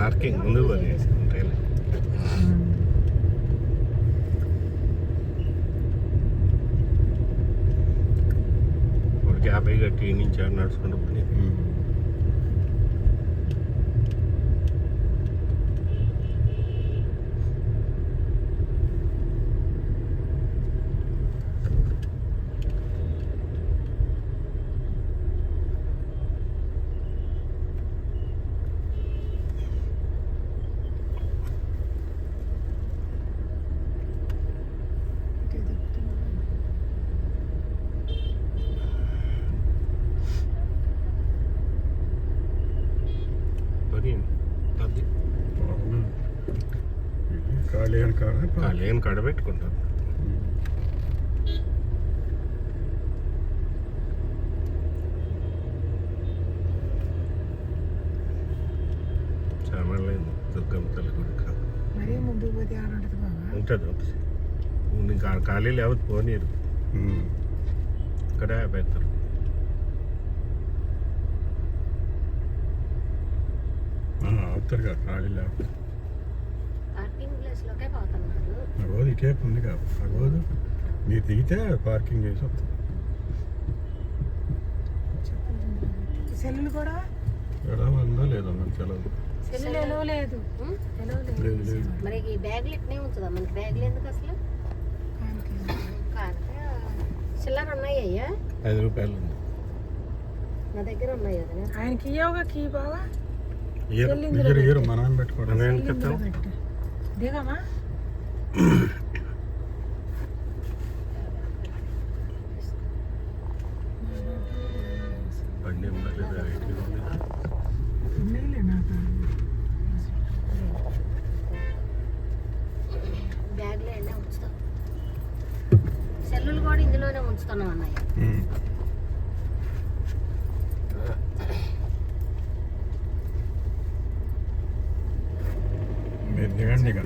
Parking ముందు పోయేసి ఉంటాయి. ఒకటి 50 కట్టి నుంచి నడుచుకుంటూ పోయి లేని కాడ పెట్టుకుంటారు. చాలా దుర్గమ్మ తల్లి గుడి ఉంటుంది. ఖాళీ లేకపోతే పోనీరు ఇక్కడ పెడతారు. అవుతారు కదా ఖాళీ లేకపోతే. రోజు ఇటే ఉంది కదా, రోజు మీరు దిగితే పార్కింగ్ చేసి వస్తాం. సెల్లులు కూడా ఎలా ఉందో లేదో మనకి సెలవు లేదు. మరి ఈ బ్యాగులు ఎట్నే ఉంచుదా? మనకి బ్యాగులు ఎందుకు అసలు? చిల్లర ఉన్నాయి అయ్యా, 5 రూపాయలు ఉంది నా దగ్గర ఉన్నాయి కదా. ఆయనకి ఇయ్యవుగా కీ బావా, మనం పెట్టుకోవడం దిగమా. బండి బ్యాగ్లో అయినా ఉంచుతాం. సెల్లులు కూడా ఇందులోనే ఉంచుతున్నాం అన్నయ్య. మీరు దిగండి ఇక.